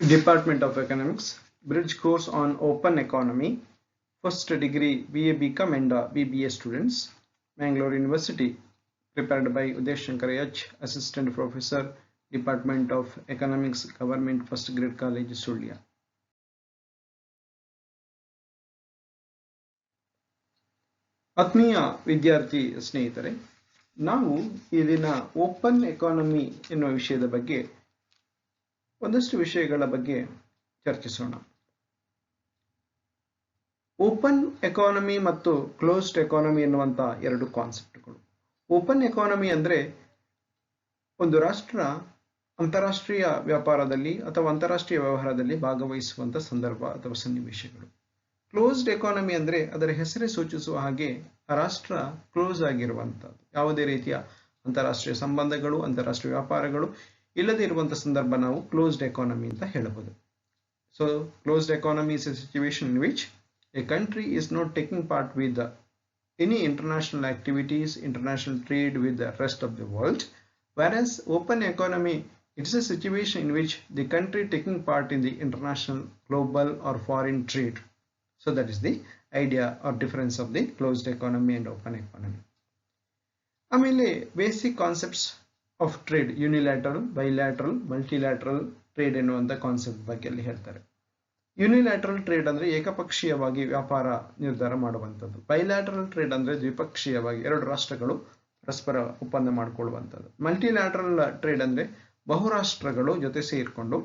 Department of Economics, Bridge course on Open Economy, first degree BA BCom and BBA students, Mangalore University, prepared by Uday Shankar H, Assistant Professor, Department of Economics, Government First Grade College, Suಳ್ಯ. ಆತ್ಮೀಯ ವಿದ್ಯಾರ್ಥಿ ಸ್ನೇಹಿತರೆ, ನಾವು ಈ ದಿನ open economy ಎನ್ನುವ ವಿಷಯದ ಬಗ್ಗೆ ಒಂದಷ್ಟು ವಿಷಯಗಳ ಬಗ್ಗೆ ಚರ್ಚಿಸೋಣ. ಓಪನ್ ಎಕಾನಮಿ ಮತ್ತು ಕ್ಲೋಸ್ಡ್ ಎಕಾನಮಿ ಎನ್ನುವಂತ ಎರಡು ಕಾನ್ಸೆಪ್ಟ್ಗಳು. ಓಪನ್ ಎಕಾನಮಿ ಅಂದ್ರೆ ಒಂದು ರಾಷ್ಟ್ರ ಅಂತಾರಾಷ್ಟ್ರೀಯ ವ್ಯಾಪಾರದಲ್ಲಿ ಅಥವಾ ಅಂತಾರಾಷ್ಟ್ರೀಯ ವ್ಯವಹಾರದಲ್ಲಿ ಭಾಗವಹಿಸುವಂತ ಸಂದರ್ಭ ಅಥವಾ ಸನ್ನಿವೇಶಗಳು. ಕ್ಲೋಸ್ಡ್ ಎಕಾನಮಿ ಅಂದ್ರೆ ಅದರ ಹೆಸರೇ ಸೂಚಿಸುವ ಹಾಗೆ ರಾಷ್ಟ್ರ ಕ್ಲೋಸ್ ಆಗಿರುವಂತದ್ದು, ಯಾವುದೇ ರೀತಿಯ ಅಂತಾರಾಷ್ಟ್ರೀಯ ಸಂಬಂಧಗಳು ಅಂತಾರಾಷ್ಟ್ರೀಯ ವ್ಯಾಪಾರಗಳು ಇಲ್ಲದೆ ಇರುವಂತಹ ಸಂದರ್ಭ ನಾವು ಕ್ಲೋಸ್ಡ್ ಎಕಾನಮಿ ಅಂತ ಹೇಳಬಹುದು. So closed economy is A situation in which A country is not taking part with any international activities, international trade with the rest of the world, whereas open economy, it is a situation in which the country taking part in the international, global or foreign trade. So that is the idea or difference of the closed economy and open economy. ಆಮೇಲೆ basic concepts of trade, unilateral, bilateral, multilateral trade ಎನ್ನುವಂತ concept ಬಗ್ಗೆ ಅಲ್ಲಿ ಹೇಳ್ತಾರೆ. ಯೂನಿಲ್ಯಾಟರಲ್ trade ಅಂದ್ರೆ ಏಕಪಕ್ಷೀಯವಾಗಿ ವ್ಯಾಪಾರ ನಿರ್ಧಾರ ಮಾಡುವಂಥದ್ದು. ಬೈಲ್ಯಾಟರಲ್ ಟ್ರೇಡ್ ಅಂದ್ರೆ ದ್ವಿಪಕ್ಷೀಯವಾಗಿ ಎರಡು ರಾಷ್ಟ್ರಗಳು ಪರಸ್ಪರ ಒಪ್ಪಂದ ಮಾಡಿಕೊಳ್ಳುವಂಥದ್ದು. ಮಲ್ಟಿಲ್ಯಾಟರಲ್ ಟ್ರೇಡ್ ಅಂದ್ರೆ ಬಹುರಾಷ್ಟ್ರಗಳು ಜೊತೆ ಸೇರಿಕೊಂಡು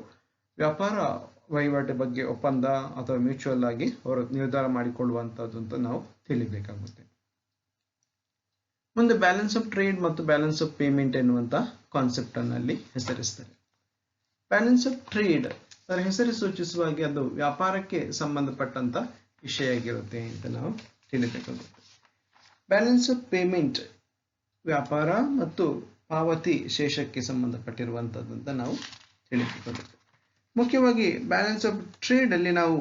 ವ್ಯಾಪಾರ ವಹಿವಾಟು ಬಗ್ಗೆ ಒಪ್ಪಂದ ಅಥವಾ ಮ್ಯೂಚುವಲ್ ಆಗಿ ಅವರು ನಿರ್ಧಾರ ಮಾಡಿಕೊಳ್ಳುವಂಥದ್ದು ಅಂತ ನಾವು ತಿಳಿಬೇಕಾಗುತ್ತೆ. ಮುಂದೆ ಬ್ಯಾಲೆನ್ಸ್ ಆಫ್ ಟ್ರೇಡ್ ಮತ್ತು ಬ್ಯಾಲೆನ್ಸ್ ಆಫ್ ಪೇಮೆಂಟ್ ಎನ್ನುವಂತ ಕಾನ್ಸೆಪ್ಟ್ ಅನ್ನಲ್ಲಿ ಹೆಸರಿಸ್ತಾರೆ. ಬ್ಯಾಲೆನ್ಸ್ ಆಫ್ ಟ್ರೇಡ್ ಅದರ ಹೆಸರು ಸೂಚಿಸುವ ಹಾಗೆ ಅದು ವ್ಯಾಪಾರಕ್ಕೆ ಸಂಬಂಧಪಟ್ಟಂತ ವಿಷಯ ಆಗಿರುತ್ತೆ ಅಂತ ನಾವು ತಿಳಿಬೇಕಾಗುತ್ತೆ. ಬ್ಯಾಲೆನ್ಸ್ ಆಫ್ ಪೇಮೆಂಟ್ ವ್ಯಾಪಾರ ಮತ್ತು ಪಾವತಿ ಶೇಷಕ್ಕೆ ಸಂಬಂಧಪಟ್ಟಿರುವಂತದ್ದು ಅಂತ ನಾವು ತಿಳಿದುಕೊಳ್ಳಬೇಕು. ಮುಖ್ಯವಾಗಿ ಬ್ಯಾಲೆನ್ಸ್ ಆಫ್ ಟ್ರೇಡ್ ಅಲ್ಲಿ ನಾವು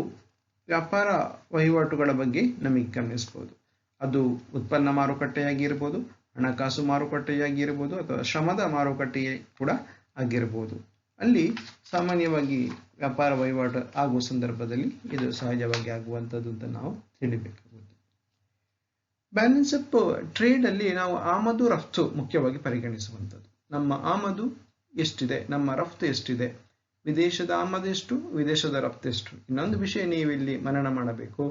ವ್ಯಾಪಾರ ವಹಿವಾಟುಗಳ ಬಗ್ಗೆ ನಮಗೆ ಗಮನಿಸಬಹುದು. ಅದು ಉತ್ಪನ್ನ ಮಾರುಕಟ್ಟೆಯಾಗಿರ್ಬೋದು, ಹಣಕಾಸು ಮಾರುಕಟ್ಟೆಯಾಗಿರ್ಬೋದು ಅಥವಾ ಶ್ರಮದ ಮಾರುಕಟ್ಟೆ ಕೂಡ ಆಗಿರ್ಬೋದು. ಅಲ್ಲಿ ಸಾಮಾನ್ಯವಾಗಿ ವ್ಯಾಪಾರ ವಹಿವಾಟು ಆಗುವ ಸಂದರ್ಭದಲ್ಲಿ ಇದು ಸಹಜವಾಗಿ ಆಗುವಂಥದ್ದು ಅಂತ ನಾವು ತಿಳಿಬೇಕಾಗುತ್ತೆ. ಬ್ಯಾಲೆನ್ಸ್ ಆಫ್ ಟ್ರೇಡ್ ಅಲ್ಲಿ ನಾವು ಆಮದು ರಫ್ತು ಮುಖ್ಯವಾಗಿ ಪರಿಗಣಿಸುವಂಥದ್ದು. ನಮ್ಮ ಆಮದು ಎಷ್ಟಿದೆ, ನಮ್ಮ ರಫ್ತು ಎಷ್ಟಿದೆ, ವಿದೇಶದ ಆಮದು ಎಷ್ಟು, ವಿದೇಶದ ರಫ್ತು ಎಷ್ಟು. ಇನ್ನೊಂದು ವಿಷಯ ನೀವು ಇಲ್ಲಿ ಮನನ ಮಾಡಬೇಕು,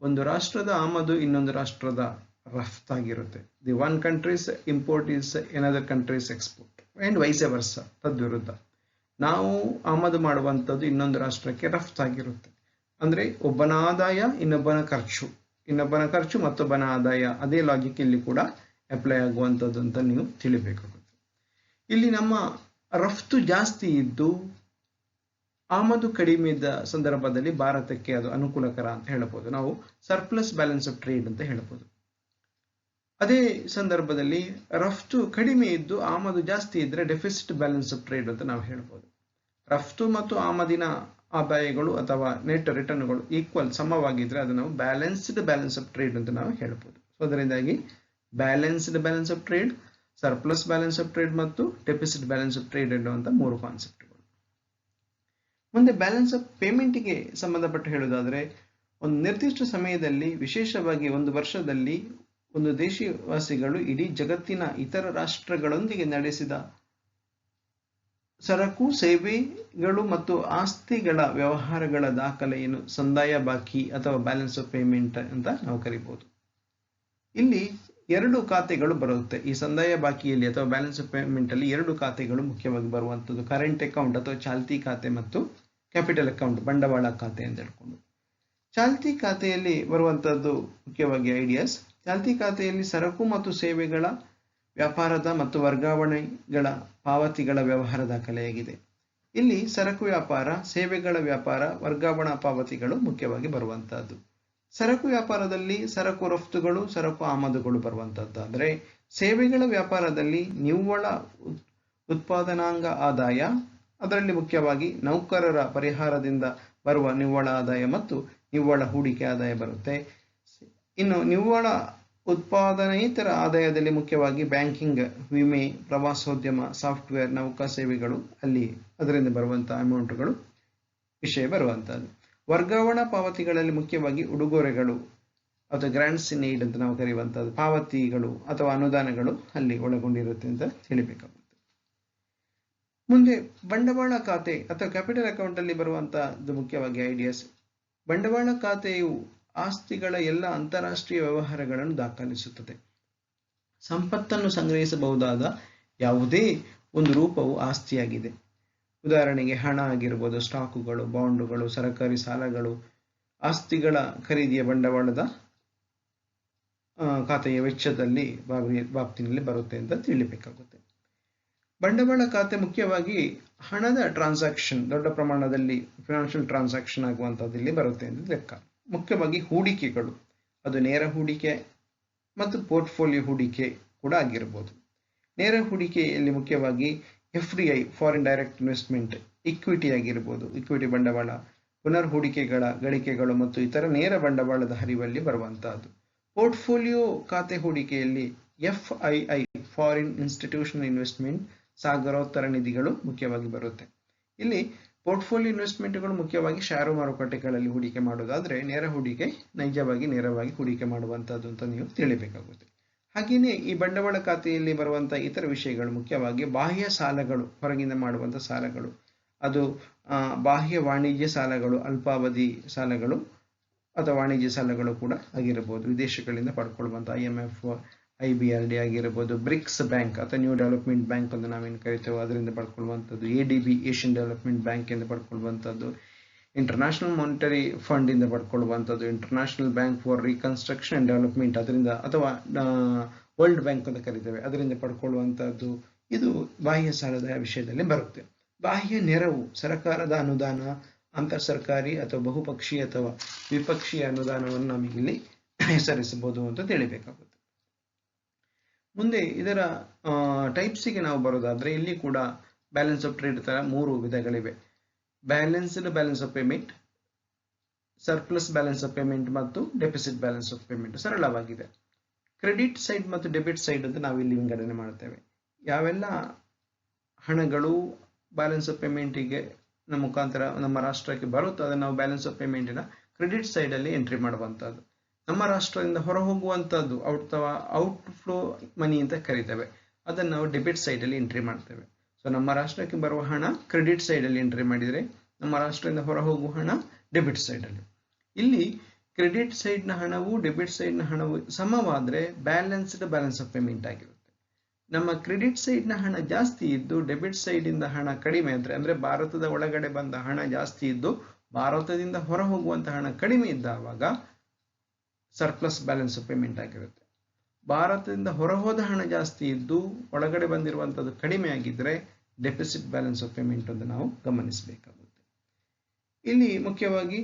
ಒಂದು ರಾಷ್ಟ್ರದ ಆಮದು ಇನ್ನೊಂದು ರಾಷ್ಟ್ರದ ರಫ್ತಾಗಿರುತ್ತೆ. The one countries import is another countries export and vice versa, ತದ್ವಿರುದ್ಧ ನಾವು ಆಮದು ಮಾಡುವಂಥದ್ದು ಇನ್ನೊಂದು ರಾಷ್ಟ್ರಕ್ಕೆ ರಫ್ತಾಗಿರುತ್ತೆ. ಅಂದ್ರೆ ಒಬ್ಬನ ಆದಾಯ ಇನ್ನೊಬ್ಬನ ಖರ್ಚು, ಇನ್ನೊಬ್ಬನ ಖರ್ಚು ಮತ್ತೊಬ್ಬನ ಆದಾಯ, ಅದೇ ಲಾಜಿಕ್ ಇಲ್ಲಿ ಕೂಡ ಅಪ್ಲೈ ಆಗುವಂಥದ್ದು ಅಂತ ನೀವು ತಿಳಿಬೇಕಾಗುತ್ತೆ. ಇಲ್ಲಿ ನಮ್ಮ ರಫ್ತು ಜಾಸ್ತಿ ಇದ್ದು ಆಮದು ಕಡಿಮೆ ಇದ್ದ ಸಂದರ್ಭದಲ್ಲಿ ಭಾರತಕ್ಕೆ ಅದು ಅನುಕೂಲಕರ ಅಂತ ಹೇಳಬಹುದು. ನಾವು ಸರ್ಪ್ಲಸ್ ಬ್ಯಾಲೆನ್ಸ್ ಆಫ್ ಟ್ರೇಡ್ ಅಂತ ಹೇಳಬಹುದು. ಅದೇ ಸಂದರ್ಭದಲ್ಲಿ ರಫ್ತು ಕಡಿಮೆ ಇದ್ದು ಆಮದು ಜಾಸ್ತಿ ಇದ್ರೆ ಡೆಫಿಸಿಟ್ ಬ್ಯಾಲೆನ್ಸ್ ಆಫ್ ಟ್ರೇಡ್ ಅಂತ ನಾವು ಹೇಳ್ಬೋದು. ರಫ್ತು ಮತ್ತು ಆಮದಿನ ಆದಾಯಗಳು ಅಥವಾ ನೆಟ್ ರಿಟರ್ನ್ಗಳು ಈಕ್ವಲ್ ಸಮವಾಗಿದ್ರೆ ಅದು ನಾವು ಬ್ಯಾಲೆನ್ಸ್ಡ್ ಬ್ಯಾಲೆನ್ಸ್ ಆಫ್ ಟ್ರೇಡ್ ಅಂತ ನಾವು ಹೇಳ್ಬೋದು. ಸೊ ಅದರಿಂದಾಗಿ balanced balance of trade, surplus balance of trade ಮತ್ತು ಡೆಫಿಸಿಟ್ ಬ್ಯಾಲೆನ್ಸ್ ಆಫ್ ಟ್ರೇಡ್ ಎನ್ನುವಂತ ಮೂರು ಕಾನ್ಸೆಪ್ಟ್ಗಳು. ಮುಂದೆ ಬ್ಯಾಲೆನ್ಸ್ ಆಫ್ ಪೇಮೆಂಟ್ಗೆ ಸಂಬಂಧಪಟ್ಟು ಹೇಳುವುದಾದ್ರೆ, ಒಂದು ನಿರ್ದಿಷ್ಟ ಸಮಯದಲ್ಲಿ ವಿಶೇಷವಾಗಿ ಒಂದು ವರ್ಷದಲ್ಲಿ ಒಂದು ದೇಶವಾಸಿಗಳು ಇಡೀ ಜಗತ್ತಿನ ಇತರ ರಾಷ್ಟ್ರಗಳೊಂದಿಗೆ ನಡೆಸಿದ ಸರಕು ಸೇವೆಗಳು ಮತ್ತು ಆಸ್ತಿಗಳ ವ್ಯವಹಾರಗಳ ದಾಖಲೆಯನ್ನು ಸಂದಾಯ ಬಾಕಿ ಅಥವಾ ಬ್ಯಾಲೆನ್ಸ್ ಆಫ್ ಪೇಮೆಂಟ್ ಅಂತ ನಾವು ಕರಿಬಹುದು. ಇಲ್ಲಿ ಎರಡು ಖಾತೆಗಳು ಬರುತ್ತೆ. ಈ ಸಂದಾಯ ಬಾಕಿಯಲ್ಲಿ ಅಥವಾ ಬ್ಯಾಲೆನ್ಸ್ ಆಫ್ ಪೇಮೆಂಟ್ ಅಲ್ಲಿ ಎರಡು ಖಾತೆಗಳು ಮುಖ್ಯವಾಗಿ ಬರುವಂತದ್ದು, ಕರೆಂಟ್ ಅಕೌಂಟ್ ಅಥವಾ ಚಾಲ್ತಿ ಖಾತೆ ಮತ್ತು ಕ್ಯಾಪಿಟಲ್ ಅಕೌಂಟ್, ಬಂಡವಾಳ ಖಾತೆ ಅಂತ ಹೇಳ್ಕೊಂಡು. ಚಾಲ್ತಿ ಖಾತೆಯಲ್ಲಿ ಬರುವಂತದ್ದು ಮುಖ್ಯವಾಗಿ ಐಡಿಯಾಸ್. ಚಾಲ್ತಿ ಖಾತೆಯಲ್ಲಿ ಸರಕು ಮತ್ತು ಸೇವೆಗಳ ವ್ಯಾಪಾರದ ಮತ್ತು ವರ್ಗಾವಣೆಗಳ ಪಾವತಿಗಳ ವ್ಯವಹಾರ ದಾಖಲೆಯಾಗಿದೆ. ಇಲ್ಲಿ ಸರಕು ವ್ಯಾಪಾರ, ಸೇವೆಗಳ ವ್ಯಾಪಾರ, ವರ್ಗಾವಣಾ ಪಾವತಿಗಳು ಮುಖ್ಯವಾಗಿ ಬರುವಂತಹದ್ದು. ಸರಕು ವ್ಯಾಪಾರದಲ್ಲಿ ಸರಕು ರಫ್ತುಗಳು, ಸರಕು ಆಮದುಗಳು ಬರುವಂತಹದ್ದಾದ್ರೆ, ಸೇವೆಗಳ ವ್ಯಾಪಾರದಲ್ಲಿ ನಿವ್ವಳ ಉತ್ಪಾದನಾಂಗ ಆದಾಯ, ಅದರಲ್ಲಿ ಮುಖ್ಯವಾಗಿ ನೌಕರರ ಪರಿಹಾರದಿಂದ ಬರುವ ನಿವ್ವಳ ಆದಾಯ ಮತ್ತು ನಿವ್ವಳ ಹೂಡಿಕೆ ಆದಾಯ ಬರುತ್ತೆ. ಇನ್ನು ನಿವ್ವಳ ಉತ್ಪಾದನೇತರ ಆದಾಯದಲ್ಲಿ ಮುಖ್ಯವಾಗಿ ಬ್ಯಾಂಕಿಂಗ್, ವಿಮೆ, ಪ್ರವಾಸೋದ್ಯಮ, ಸಾಫ್ಟ್ವೇರ್, ನೌಕಾ ಸೇವೆಗಳು ಅಲ್ಲಿ ಅದರಿಂದ ಬರುವಂತಹ ಅಮೌಂಟ್ಗಳು ವಿಷಯ ಬರುವಂತಹದ್ದು. ವರ್ಗಾವಣಾ ಪಾವತಿಗಳಲ್ಲಿ ಮುಖ್ಯವಾಗಿ ಉಡುಗೊರೆಗಳು ಅಥವಾ ಗ್ರಾಂಟ್ಸ್ ಇನ್ ಏಡ್ ಅಂತ ನಾವು ಕರೆಯುವಂತಹದ್ದು, ಪಾವತಿಗಳು ಅಥವಾ ಅನುದಾನಗಳು ಅಲ್ಲಿ ಒಳಗೊಂಡಿರುತ್ತೆ ಅಂತ ತಿಳಿಬೇಕಾಗುತ್ತೆ. ಮುಂದೆ ಬಂಡವಾಳ ಖಾತೆ ಅಥವಾ ಕ್ಯಾಪಿಟಲ್ ಅಕೌಂಟ್ ಅಲ್ಲಿ ಬರುವಂತಹದ್ದು ಮುಖ್ಯವಾಗಿ ಐಡಿಯಾಸ್. ಬಂಡವಾಳ ಖಾತೆಯು ಆಸ್ತಿಗಳ ಎಲ್ಲ ಅಂತಾರಾಷ್ಟ್ರೀಯ ವ್ಯವಹಾರಗಳನ್ನು ದಾಖಲಿಸುತ್ತದೆ. ಸಂಪತ್ತನ್ನು ಸಂಗ್ರಹಿಸಬಹುದಾದ ಯಾವುದೇ ಒಂದು ರೂಪವು ಆಸ್ತಿಯಾಗಿದೆ. ಉದಾಹರಣೆಗೆ ಹಣ ಆಗಿರ್ಬೋದು, ಸ್ಟಾಕುಗಳು, ಬಾಂಡುಗಳು, ಸರಕಾರಿ ಸಾಲಗಳು ಆಸ್ತಿಗಳ ಖರೀದಿಯ ಬಂಡವಾಳದ ಖಾತೆಯ ವೆಚ್ಚದಲ್ಲಿ ಬಾಬ್ತಿನಲ್ಲಿ ಬರುತ್ತೆ ಅಂತ ತಿಳಿಬೇಕಾಗುತ್ತೆ. ಬಂಡವಾಳ ಖಾತೆ ಮುಖ್ಯವಾಗಿ ಹಣದ ಟ್ರಾನ್ಸಾಕ್ಷನ್, ದೊಡ್ಡ ಪ್ರಮಾಣದಲ್ಲಿ ಫಿನಾನ್ಷಿಯಲ್ ಟ್ರಾನ್ಸಾಕ್ಷನ್ ಆಗುವಂಥದ್ದು ಇಲ್ಲಿ ಬರುತ್ತೆ ಅಂತ ಲೆಕ್ಕ. ಮುಖ್ಯವಾಗಿ ಹೂಡಿಕೆಗಳು, ಅದು ನೇರ ಹೂಡಿಕೆ ಮತ್ತು ಪೋರ್ಟ್ಫೋಲಿಯೋ ಹೂಡಿಕೆ ಕೂಡ ಆಗಿರ್ಬೋದು. ನೇರ ಹೂಡಿಕೆಯಲ್ಲಿ ಮುಖ್ಯವಾಗಿ FDI, foreign direct investment, equity ಆಗಿರ್ಬೋದು, ಇಕ್ವಿಟಿ ಬಂಡವಾಳ, ಪುನರ್ ಹೂಡಿಕೆಗಳ ಗಳಿಕೆಗಳು ಮತ್ತು ಇತರ ನೇರ ಬಂಡವಾಳದ ಹರಿವಲ್ಲಿ ಬರುವಂತಹದ್ದು. ಪೋರ್ಟ್ಫೋಲಿಯೋ ಖಾತೆ ಹೂಡಿಕೆಯಲ್ಲಿ FII, ಫಾರಿನ್ ಇನ್ಸ್ಟಿಟ್ಯೂಷನಲ್ ಇನ್ವೆಸ್ಟ್ಮೆಂಟ್, ಸಾಗರೋತ್ತರ ನಿಧಿಗಳು ಮುಖ್ಯವಾಗಿ ಬರುತ್ತೆ. ಇಲ್ಲಿ ಪೋರ್ಟ್ಫೋಲಿಯೋ ಇನ್ವೆಸ್ಟ್ಮೆಂಟ್ಗಳು ಮುಖ್ಯವಾಗಿ ಷೇರು ಮಾರುಕಟ್ಟೆಗಳಲ್ಲಿ ಹೂಡಿಕೆ ಮಾಡೋದಾದ್ರೆ, ನೇರ ಹೂಡಿಕೆ ನೇರವಾಗಿ ಹೂಡಿಕೆ ಮಾಡುವಂತಹದ್ದು ಅಂತ ನೀವು ತಿಳಿಬೇಕಾಗುತ್ತೆ. ಹಾಗೆಯೇ ಈ ಬಂಡವಾಳ ಖಾತೆಯಲ್ಲಿ ಬರುವಂತಹ ಇತರ ವಿಷಯಗಳು ಮುಖ್ಯವಾಗಿ ಬಾಹ್ಯ ಸಾಲಗಳು, ಹೊರಗಿಂದ ಮಾಡುವಂತಹ ಸಾಲಗಳು, ಅದು ಬಾಹ್ಯ ವಾಣಿಜ್ಯ ಸಾಲಗಳು, ಅಲ್ಪಾವಧಿ ಸಾಲಗಳು ಅಥವಾ ವಾಣಿಜ್ಯ ಸಾಲಗಳು ಕೂಡ ಆಗಿರಬಹುದು. ವಿದೇಶಗಳಿಂದ ಪಡ್ಕೊಳ್ಳುವಂತಹ IMF, IBRD ಆಗಿರಬಹುದು, ಬ್ರಿಕ್ಸ್ ಬ್ಯಾಂಕ್ ಅಥವಾ ನ್ಯೂ ಡೆವಲಪ್ಮೆಂಟ್ ಬ್ಯಾಂಕ್ ಅಂತ ನಾವೇನು ಕರಿತೇವೆ ಅದರಿಂದ ಪಡ್ಕೊಳ್ಳುವಂಥದ್ದು, ADB, ಏಷ್ಯನ್ ಡೆವಲಪ್ಮೆಂಟ್ ಬ್ಯಾಂಕ್ ಇಂದ ಪಡ್ಕೊಳ್ಳುವಂಥದ್ದು, ಇಂಟರ್ನ್ಯಾಷನಲ್ ಮಾನಿಟರಿ ಫಂಡ್ ಇಂದ ಪಡ್ಕೊಳ್ಳುವಂಥದ್ದು, international bank for reconstruction and development ಅದರಿಂದ, ಅಥವಾ ವರ್ಲ್ಡ್ ಬ್ಯಾಂಕ್ ಅಂತ ಕರಿತೇವೆ ಅದರಿಂದ ಪಡ್ಕೊಳ್ಳುವಂಥದ್ದು. ಇದು ಬಾಹ್ಯ ಸಾಲದ ವಿಷಯದಲ್ಲಿ ಬರುತ್ತೆ. ಬಾಹ್ಯ ನೆರವು, ಸರ್ಕಾರದ ಅನುದಾನ, ಅಂತರ್ ಸರ್ಕಾರಿ ಅಥವಾ ಬಹುಪಕ್ಷೀಯ ಅಥವಾ ದ್ವಿಪಕ್ಷೀಯ ಅನುದಾನವನ್ನು ನಮಗಿಲ್ಲಿ ಹೆಸರಿಸಬಹುದು ಅಂತ ತಿಳಿಬೇಕಾಗುತ್ತೆ. ಮುಂದೆ ಇದರ ಟೈಪ್ಸಿಗೆ ನಾವು ಬರೋದಾದ್ರೆ, ಇಲ್ಲಿ ಕೂಡ ಬ್ಯಾಲೆನ್ಸ್ ಆಫ್ ಟ್ರೇಡ್ ತರ 3 ವಿಧಗಳಿವೆ. Balanced balance of payment, surplus balance of payment ಮತ್ತು ಡೆಫಿಸಿಟ್ ಬ್ಯಾಲೆನ್ಸ್ ಆಫ್ ಪೇಮೆಂಟ್. ಸರಳವಾಗಿದೆ. ಕ್ರೆಡಿಟ್ ಸೈಡ್ ಮತ್ತು ಡೆಬಿಟ್ ಸೈಡ್ ಅಂತ ನಾವು ಇಲ್ಲಿ ವಿಂಗಡಣೆ ಮಾಡುತ್ತೇವೆ. ಯಾವೆಲ್ಲ ಹಣಗಳು ಬ್ಯಾಲೆನ್ಸ್ ಆಫ್ ಪೇಮೆಂಟಿಗೆ ಮುಖಾಂತರ ನಮ್ಮ ರಾಷ್ಟ್ರಕ್ಕೆ ಬರುತ್ತೋ ಅದನ್ನು ನಾವು ಬ್ಯಾಲೆನ್ಸ್ ಆಫ್ ಪೇಮೆಂಟಿನ ಕ್ರೆಡಿಟ್ ಸೈಡ್ ಅಲ್ಲಿ ಎಂಟ್ರಿ ಮಾಡುವಂತಹದ್ದು. ನಮ್ಮ ರಾಷ್ಟ್ರದಿಂದ ಹೊರ ಹೋಗುವಂತಹದ್ದು ಔಟ್ ಫ್ಲೋ ಮನಿ ಅಂತ ಕರಿತೇವೆ, ಅದನ್ನು ನಾವು ಡೆಬಿಟ್ ಸೈಡ್ ಅಲ್ಲಿ ಎಂಟ್ರಿ ಮಾಡ್ತೇವೆ. ಸೊ ನಮ್ಮ ರಾಷ್ಟ್ರಕ್ಕೆ ಬರುವ ಹಣ ಕ್ರೆಡಿಟ್ ಸೈಡ್ ಅಲ್ಲಿ ಎಂಟ್ರಿ ಮಾಡಿದರೆ, ನಮ್ಮ ರಾಷ್ಟ್ರದಿಂದ ಹೊರ ಹೋಗುವ ಹಣ ಡೆಬಿಟ್ ಸೈಡ್ ಅಲ್ಲಿ. ಇಲ್ಲಿ ಕ್ರೆಡಿಟ್ ಸೈಡ್ ನ ಹಣವು ಡೆಬಿಟ್ ಸೈಡ್ ನ ಹಣವು ಸಮವಾದ್ರೆ ಬ್ಯಾಲೆನ್ಸ್ಡ್ ಬ್ಯಾಲೆನ್ಸ್ ಆಫ್ ಪೇಮೆಂಟ್ ಆಗಿರುತ್ತೆ. ನಮ್ಮ ಕ್ರೆಡಿಟ್ ಸೈಡ್ ನ ಹಣ ಜಾಸ್ತಿ ಇದ್ದು ಡೆಬಿಟ್ ಸೈಡ್ ಇಂದ ಹಣ ಕಡಿಮೆ ಅಂದ್ರೆ ಭಾರತದ ಒಳಗಡೆ ಬಂದ ಹಣ ಜಾಸ್ತಿ ಇದ್ದು ಭಾರತದಿಂದ ಹೊರ ಹೋಗುವಂತ ಹಣ ಕಡಿಮೆ ಇದ್ದಾವಾಗ ಸರ್ಪ್ಲಸ್ ಬ್ಯಾಲೆನ್ಸ್ ಆಫ್ ಪೇಮೆಂಟ್ ಆಗಿರುತ್ತೆ. ಭಾರತದಿಂದ ಹೊರ ಹೋದ ಹಣ ಜಾಸ್ತಿ ಇದ್ದು ಒಳಗಡೆ ಬಂದಿರುವಂತದ್ದು ಕಡಿಮೆ ಆಗಿದ್ರೆ ಡೆಫಿಸಿಟ್ ಬ್ಯಾಲೆನ್ಸ್ ಆಫ್ ಪೇಮೆಂಟ್ ಅಂತ ನಾವು ಗಮನಿಸಬೇಕಾಗುತ್ತೆ. ಇಲ್ಲಿ ಮುಖ್ಯವಾಗಿ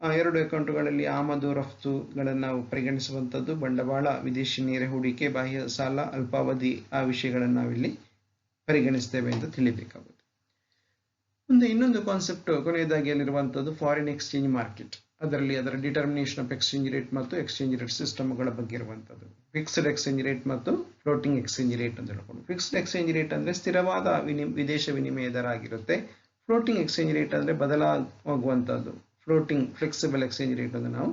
2 ಅಕೌಂಟ್ಗಳಲ್ಲಿ ಆಮದು ರಫ್ತುಗಳನ್ನು ನಾವು ಪರಿಗಣಿಸುವಂಥದ್ದು, ಬಂಡವಾಳ, ವಿದೇಶಿ ನೇರ ಹೂಡಿಕೆ, ಬಾಹ್ಯ ಸಾಲ, ಅಲ್ಪಾವಧಿ, ಆ ವಿಷಯಗಳನ್ನು ನಾವಿಲ್ಲಿ ಪರಿಗಣಿಸ್ತೇವೆ ಅಂತ ತಿಳಿಬೇಕಾಗುತ್ತೆ. ಮುಂದೆ ಇನ್ನೊಂದು ಕಾನ್ಸೆಪ್ಟ್ ಕೊನೆಯದಾಗಿ ಅಲ್ಲಿರುವಂಥದ್ದು ಫಾರಿನ್ ಎಕ್ಸ್ಚೇಂಜ್ ಮಾರ್ಕೆಟ್. ಅದರಲ್ಲಿ ಅದರ ಡಿಟರ್ಮಿನೇಷನ್ ಆಫ್ ಎಕ್ಸ್ಚೇಂಜ್ ರೇಟ್ ಮತ್ತು ಎಕ್ಸ್ಚೇಂಜ್ ರೇಟ್ ಸಿಸ್ಟಮ್ಗಳ ಬಗ್ಗೆ ಇರುವಂಥದ್ದು. ಫಿಕ್ಸ್ಡ್ ಎಕ್ಸ್ಚೇಂಜ್ ರೇಟ್ ಮತ್ತು ಫ್ಲೋಟಿಂಗ್ ಎಕ್ಸ್ಚೇಂಜ್ ರೇಟ್ ಅಂತ ಹೇಳ್ಕೊಂಡು. ಫಿಕ್ಸ್ಡ್ ಎಕ್ಸ್ಚೇಂಜ್ ರೇಟ್ ಅಂದ್ರೆ ಸ್ಥಿರವಾದ ವಿದೇಶ ವಿನಿಮಯ ದರ ಆಗಿರುತ್ತೆ. ಫ್ಲೋಟಿಂಗ್ ಎಕ್ಸ್ಚೇಂಜ್ ರೇಟ್ ಅಂದ್ರೆ ಬದಲಾಗುವಂತಹದ್ದು. ಫ್ಲೋಟಿಂಗ್ ಫ್ಲೆಕ್ಸಿಬಲ್ ಎಕ್ಸ್ಚೇಂಜ್ ರೇಟ್ ಅಂತ ನಾವು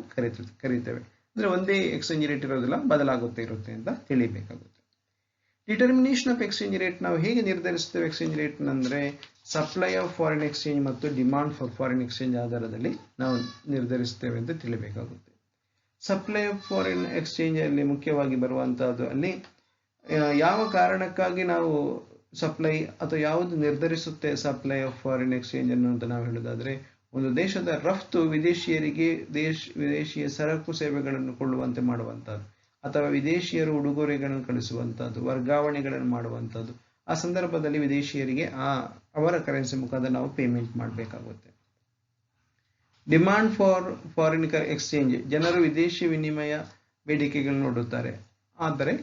ಕರಿತೇವೆ. ಅಂದ್ರೆ ಒಂದೇ ಎಕ್ಸ್ಚೇಂಜ್ ರೇಟ್ ಇರೋದಿಲ್ಲ, ಬದಲಾಗುತ್ತೆ ಇರುತ್ತೆ ಅಂತ ತಿಳಿಬೇಕಾಗುತ್ತೆ. ಡಿಟರ್ಮಿನೇಷನ್ ಆಫ್ ಎಕ್ಸ್ಚೇಂಜ್ ರೇಟ್ ನಾವು ಹೇಗೆ ನಿರ್ಧರಿಸ್ತೇವೆ? ಎಕ್ಸ್ಚೇಂಜ್ ರೇಟ್ ಅಂದ್ರೆ ಸಪ್ಲೈ ಆಫ್ ಫಾರಿನ್ ಎಕ್ಸ್ಚೇಂಜ್ ಮತ್ತು ಡಿಮಾಂಡ್ ಫಾರ್ ಫಾರಿನ್ ಎಕ್ಸ್ಚೇಂಜ್ ಆಧಾರದಲ್ಲಿ ನಾವು ನಿರ್ಧರಿಸ್ತೇವೆ ಅಂತ ತಿಳಿಬೇಕಾಗುತ್ತೆ. ಸಪ್ಲೈ ಆಫ್ ಫಾರಿನ್ ಎಕ್ಸ್ಚೇಂಜ್ ಅಲ್ಲಿ ಮುಖ್ಯವಾಗಿ ಬರುವಂತಹದ್ದು, ಅಲ್ಲಿ ಯಾವ ಕಾರಣಕ್ಕಾಗಿ ನಾವು ಸಪ್ಲೈ ಅಥವಾ ಯಾವುದು ನಿರ್ಧರಿಸುತ್ತೆ ಸಪ್ಲೈ ಆಫ್ ಫಾರಿನ್ ಎಕ್ಸ್ಚೇಂಜ್ ಅನ್ನು ಅಂತ ನಾವು ಹೇಳೋದಾದ್ರೆ, ಒಂದು ದೇಶದ ರಫ್ತು ವಿದೇಶಿಯರಿಗೆ ವಿದೇಶಿಯ ಸರಕು ಸೇವೆಗಳನ್ನು ಕೊಳ್ಳುವಂತೆ ಮಾಡುವಂತಹದ್ದು, ಅಥವಾ ವಿದೇಶಿಯರು ಉಡುಗೊರೆಗಳನ್ನು ಕಳಿಸುವಂತಹದ್ದು, ವರ್ಗಾವಣೆಗಳನ್ನು ಮಾಡುವಂತಹದ್ದು. ಆ ಸಂದರ್ಭದಲ್ಲಿ ವಿದೇಶಿಯರಿಗೆ ಅವರ ಕರೆನ್ಸಿ ಮುಖಾಂತರ ನಾವು ಪೇಮೆಂಟ್ ಮಾಡಬೇಕಾಗುತ್ತೆ. ಡಿಮಾಂಡ್ ಫಾರ್ ಫಾರಿನ್ ಎಕ್ಸ್ಚೇಂಜ್, ಜನರು ವಿದೇಶಿ ವಿನಿಮಯ ಬೇಡಿಕೆಗಳನ್ನು ನೋಡುತ್ತಾರೆ, ಆದರೆ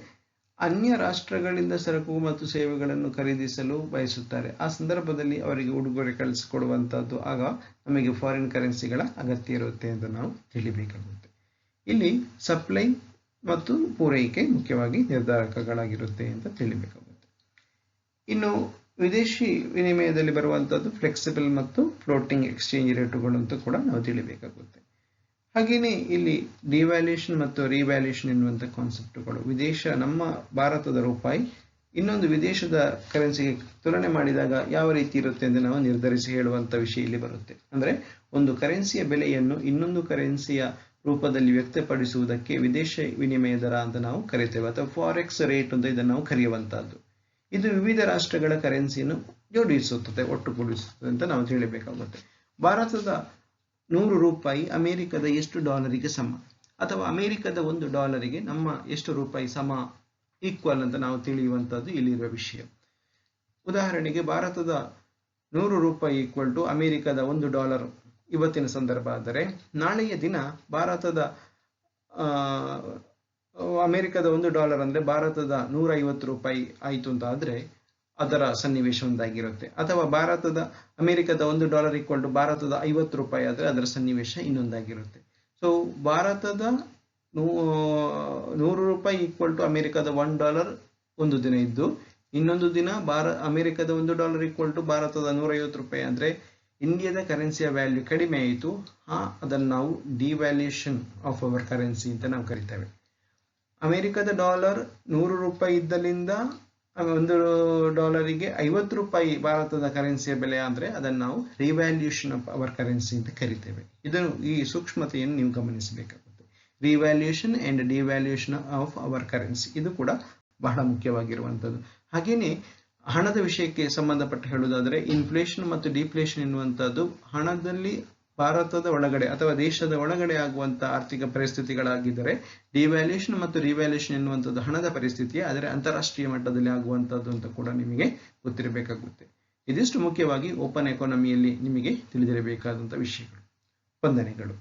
ಅನ್ಯ ರಾಷ್ಟ್ರಗಳಿಂದ ಸರಕು ಮತ್ತು ಸೇವೆಗಳನ್ನು ಖರೀದಿಸಲು ಬಯಸುತ್ತಾರೆ. ಆ ಸಂದರ್ಭದಲ್ಲಿ ಅವರಿಗೆ ಉಡುಗೊರೆ ಕಳಿಸಿಕೊಡುವಂತಹದ್ದು, ಆಗ ನಮಗೆ ಫಾರಿನ್ ಕರೆನ್ಸಿಗಳ ಅಗತ್ಯ ಇರುತ್ತೆ ಅಂತ ನಾವು ತಿಳಿಬೇಕಾಗುತ್ತೆ. ಇಲ್ಲಿ ಸಪ್ಲೈ ಮತ್ತು ಪೂರೈಕೆ ಮುಖ್ಯವಾಗಿ ನಿರ್ಧಾರಕಗಳಾಗಿರುತ್ತೆ ಅಂತ ತಿಳಿಬೇಕಾಗುತ್ತೆ. ಇನ್ನು ವಿದೇಶಿ ವಿನಿಮಯದಲ್ಲಿ ಬರುವಂಥದ್ದು ಫ್ಲೆಕ್ಸಿಬಲ್ ಮತ್ತು ಫ್ಲೋಟಿಂಗ್ ಎಕ್ಸ್ಚೇಂಜ್ ರೇಟುಗಳು ಅಂತ ಕೂಡ ನಾವು ತಿಳಿಬೇಕಾಗುತ್ತೆ. ಹಾಗೆಯೇ ಇಲ್ಲಿ ಡಿವ್ಯಾಲ್ಯೂಷನ್ ಮತ್ತು ರಿವ್ಯಾಲ್ಯೂಷನ್ ಎನ್ನುವಂಥ ಕಾನ್ಸೆಪ್ಟುಗಳು, ನಮ್ಮ ಭಾರತದ ರೂಪಾಯಿ ಇನ್ನೊಂದು ವಿದೇಶದ ಕರೆನ್ಸಿಗೆ ತುಲನೆ ಮಾಡಿದಾಗ ಯಾವ ರೀತಿ ಇರುತ್ತೆ ಎಂದು ನಾವು ನಿರ್ಧರಿಸಿ ಹೇಳುವಂಥ ವಿಷಯ ಇಲ್ಲಿ ಬರುತ್ತೆ. ಅಂದರೆ ಒಂದು ಕರೆನ್ಸಿಯ ಬೆಲೆಯನ್ನು ಇನ್ನೊಂದು ಕರೆನ್ಸಿಯ ರೂಪದಲ್ಲಿ ವ್ಯಕ್ತಪಡಿಸುವುದಕ್ಕೆ ವಿದೇಶ ವಿನಿಮಯ ದರ ಅಂತ ನಾವು ಕರಿತೇವೆ, ಅಥವಾ ಫಾರೆಕ್ಸ್ ರೇಟ್ ಅಂತ ಇದನ್ನು ನಾವು ಕರೆಯುವಂತಹದ್ದು. ಇದು ವಿವಿಧ ರಾಷ್ಟ್ರಗಳ ಕರೆನ್ಸಿಯನ್ನು ಜೋಡಿಸುತ್ತದೆ, ಒಟ್ಟುಗೂಡಿಸುತ್ತದೆ ಅಂತ ನಾವು ತಿಳಿಬೇಕಾಗುತ್ತೆ. ಭಾರತದ 100 ರೂಪಾಯಿ ಅಮೆರಿಕದ ಎಷ್ಟು ಡಾಲರಿಗೆ ಸಮ, ಅಥವಾ ಅಮೆರಿಕದ $1 ನಮ್ಮ ಎಷ್ಟು ರೂಪಾಯಿ ಸಮ, ಈಕ್ವಲ್ ಅಂತ ನಾವು ತಿಳಿಯುವಂಥದ್ದು ಇಲ್ಲಿರುವ ವಿಷಯ. ಉದಾಹರಣೆಗೆ ಭಾರತದ 100 ರೂಪಾಯಿ ಈಕ್ವಲ್ ಟು ಅಮೆರಿಕದ $1 ಇವತ್ತಿನ ಸಂದರ್ಭ ಆದರೆ, ನಾಳೆಯ ದಿನ ಭಾರತದ ಅಮೆರಿಕದ $1 ಅಂದರೆ ಭಾರತದ 150 ರೂಪಾಯಿ ಆಯಿತು ಅಂತ ಆದರೆ ಅದರ ಸನ್ನಿವೇಶ ಒಂದಾಗಿರುತ್ತೆ. ಅಥವಾ ಅಮೆರಿಕದ $1 ಈಕ್ವಲ್ ಟು ಭಾರತದ 50 ರೂಪಾಯಿ ಆದರೆ ಅದರ ಸನ್ನಿವೇಶ ಇನ್ನೊಂದಾಗಿರುತ್ತೆ. ಸೊ ಭಾರತದ 100 ರೂಪಾಯಿ ಈಕ್ವಲ್ ಟು ಅಮೆರಿಕದ $1 ಒಂದು ದಿನ ಇದ್ದು, ಇನ್ನೊಂದು ದಿನ ಅಮೆರಿಕದ $1 ಈಕ್ವಲ್ ಟು ಭಾರತದ 150 ರೂಪಾಯಿ ಅಂದರೆ ಇಂಡಿಯಾದ ಕರೆನ್ಸಿಯ ವ್ಯಾಲ್ಯೂ ಕಡಿಮೆ ಆಯಿತು. ಅದನ್ನು ನಾವು ಡಿವ್ಯಾಲ್ಯೂಷನ್ ಆಫ್ ಅವರ್ ಕರೆನ್ಸಿ ಅಂತ ನಾವು ಕರಿತೇವೆ. ಅಮೆರಿಕದ $100 ರೂಪಾಯಿ ಇದ್ದಲ್ಲಿಂದ $1ಗೆ 50 ರೂಪಾಯಿ ಭಾರತದ ಕರೆನ್ಸಿಯ ಬೆಲೆ ಅಂದರೆ ಅದನ್ನು ನಾವು ರಿವ್ಯಾಲ್ಯೂಷನ್ ಆಫ್ ಅವರ್ ಕರೆನ್ಸಿ ಅಂತ ಕರಿತೇವೆ. ಈ ಸೂಕ್ಷ್ಮತೆಯನ್ನು ನೀವು ಗಮನಿಸಬೇಕಾಗುತ್ತೆ. Revaluation and devaluation of our currency ಇದು ಕೂಡ ಬಹಳ ಮುಖ್ಯವಾಗಿರುವಂಥದ್ದು. ಹಾಗೆಯೇ ಹಣದ ವಿಷಯಕ್ಕೆ ಸಂಬಂಧಪಟ್ಟ ಹೇಳುವುದಾದರೆ, ಇನ್ಫ್ಲೇಷನ್ ಮತ್ತು ಡಿಫ್ಲೇಷನ್ ಎನ್ನುವಂಥದ್ದು ಹಣದಲ್ಲಿ ಭಾರತದ ಒಳಗಡೆ ಅಥವಾ ದೇಶದ ಒಳಗಡೆ ಆಗುವಂಥ ಆರ್ಥಿಕ ಪರಿಸ್ಥಿತಿಗಳಾಗಿದ್ದರೆ, ಡಿವ್ಯಾಲ್ಯೂಷನ್ ಮತ್ತು ರಿವ್ಯಾಲ್ಯೂಷನ್ ಎನ್ನುವಂಥದ್ದು ಹಣದ ಪರಿಸ್ಥಿತಿ, ಆದರೆ ಅಂತಾರಾಷ್ಟ್ರೀಯ ಮಟ್ಟದಲ್ಲಿ ಆಗುವಂಥದ್ದು ಅಂತ ಕೂಡ ನಿಮಗೆ ಗೊತ್ತಿರಬೇಕಾಗುತ್ತೆ. ಇದಿಷ್ಟು ಮುಖ್ಯವಾಗಿ ಓಪನ್ ಎಕಾನಮಿಯಲ್ಲಿ ನಿಮಗೆ ತಿಳಿದಿರಬೇಕಾದಂಥ ವಿಷಯಗಳು. ವಂದನೆಗಳು.